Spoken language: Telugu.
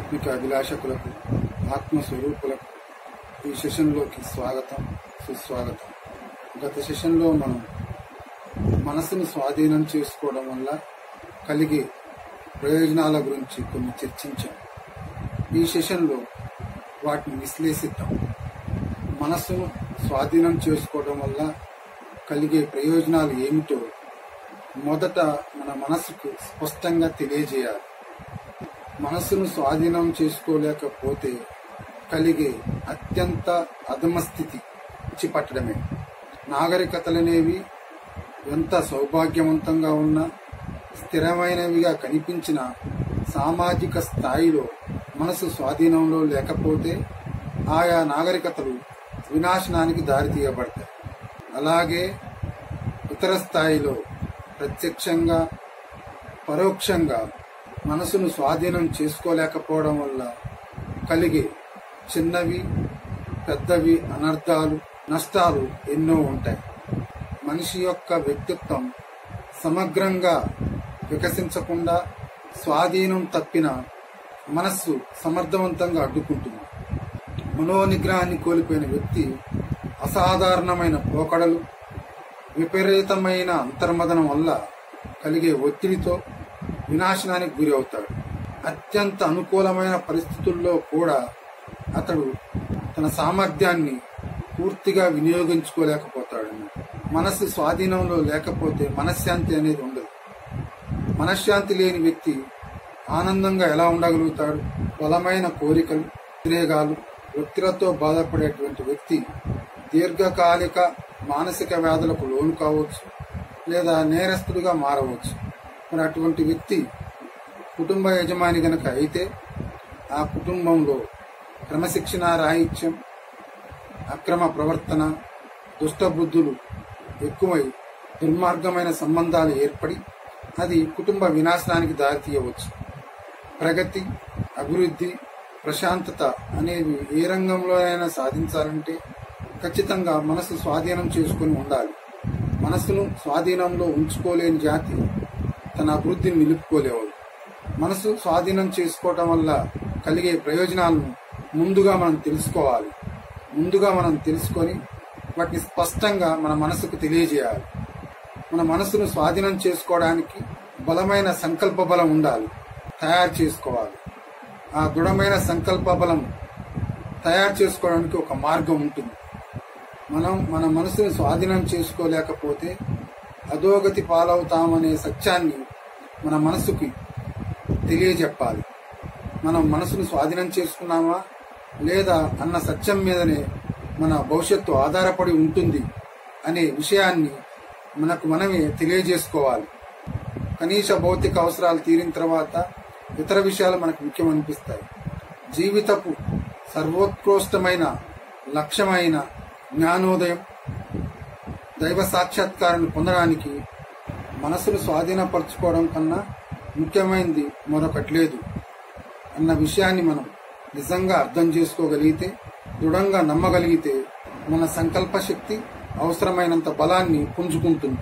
ఆధ్యాత్మిక అభిలాషకులకు, ఆత్మస్వరూపులకు ఈ సెషన్లోకి స్వాగతం, సుస్వాగతం. గత సెషన్లో మనం మనసును స్వాధీనం చేసుకోవడం వల్ల కలిగే ప్రయోజనాల గురించి కొన్ని చర్చించాం. ఈ సెషన్లో వాటిని విశ్లేషిద్దాం. మనసును స్వాధీనం చేసుకోవడం వల్ల కలిగే ప్రయోజనాలు ఏమిటో మొదట మన మనసుకు స్పష్టంగా తెలియజేయాలి. మనసును స్వాధీనం చేసుకోలేకపోతే కలిగే అత్యంత అధమ స్థితి పట్టడమే. నాగరికతలనేవి ఎంత సౌభాగ్యవంతంగా ఉన్నా, స్థిరమైనవిగా కనిపించిన సామాజిక స్థాయిలో మనసు స్వాధీనంలో లేకపోతే ఆయా నాగరికతలు వినాశనానికి దారితీయబడతాయి. అలాగే ఇతర స్థాయిలో ప్రత్యక్షంగా, పరోక్షంగా మనసును స్వాధీనం చేసుకోలేకపోవడం వల్ల కలిగే చిన్నవి, పెద్దవి అనర్థాలు, నష్టాలు ఎన్నో ఉంటాయి. మనిషి యొక్క వ్యక్తిత్వం సమగ్రంగా వికసించకుండా స్వాధీనం తప్పిన మనస్సు సమర్థవంతంగా అడ్డుకుంటుంది. మనోనిగ్రహాన్ని కోల్పోయిన వ్యక్తి అసాధారణమైన పోకడలు, విపరీతమైన అంతర్మదనం వల్ల కలిగే ఒత్తిడితో వినాశనానికి గురి అవుతాడు. అత్యంత అనుకూలమైన పరిస్థితుల్లో కూడా అతడు తన సామర్థ్యాన్ని పూర్తిగా వినియోగించుకోలేకపోతాడు. మనస్సు స్వాధీనంలో లేకపోతే మనశ్శాంతి అనేది ఉండదు. మనశ్శాంతి లేని వ్యక్తి ఆనందంగా ఎలా ఉండగలుగుతాడు? బలమైన కోరికలు, ఉద్రేగాలు, ఒత్తిడితో బాధపడేటువంటి వ్యక్తి దీర్ఘకాలిక మానసిక వ్యాధులకు లోను కావచ్చు, లేదా నేరస్తుడిగా మారవచ్చు. మరి అటువంటి వ్యక్తి కుటుంబ యజమాని గనక అయితే ఆ కుటుంబంలో క్రమశిక్షణ రాహిత్యం, అక్రమ ప్రవర్తన, దుష్టబుద్ధులు ఎక్కువై దుర్మార్గమైన సంబంధాలు ఏర్పడి అది కుటుంబ వినాశనానికి దారితీయవచ్చు. ప్రగతి, అభివృద్ధి, ప్రశాంతత అనేవి ఏ రంగంలోనైనా సాధించాలంటే ఖచ్చితంగా మనసు స్వాధీనం చేసుకుని ఉండాలి. మనసును స్వాధీనంలో ఉంచుకోలేని జాతి తన అభివృద్ధిని నిలుపుకోలేవు. మనసు స్వాధీనం చేసుకోవటం వల్ల కలిగే ప్రయోజనాలను ముందుగా మనం తెలుసుకోవాలి. ముందుగా మనం తెలుసుకొని వాటిని స్పష్టంగా మన మనసుకు తెలియజేయాలి. మన మనసును స్వాధీనం చేసుకోవడానికి బలమైన సంకల్ప బలం ఉండాలి, తయారు చేసుకోవాలి. ఆ దృఢమైన సంకల్ప బలం తయారు చేసుకోవడానికి ఒక మార్గం ఉంటుంది. మనం మన మనసును స్వాధీనం చేసుకోలేకపోతే అధోగతి పాలవుతామనే సత్యాన్ని మన మనసుకి తెలియజెప్పాలి. మనం మనసును స్వాధీనం చేసుకున్నామా లేదా అన్న సత్యం మీదనే మన భవిష్యత్తు ఆధారపడి ఉంటుంది అనే విషయాన్ని మనకు మనమే తెలియజేసుకోవాలి. కనీస భౌతిక అవసరాలు తీరిన తర్వాత ఇతర విషయాలు మనకు ముఖ్యమనిపిస్తాయి. జీవితపు సర్వోత్కృష్టమైన లక్ష్యమైన జ్ఞానోదయం, దైవ సాక్షాత్కారాన్ని పొందడానికి మనసును స్వాధీనపరచుకోవడం కన్నా ముఖ్యమైనది మరొకటి లేదు అన్న విషయాన్ని మనం నిజంగా అర్థం చేసుకోగలిగితే, దృఢంగా నమ్మగలిగితే మన సంకల్ప శక్తి అవసరమైనంత బలాన్ని పుంజుకుంటుంది.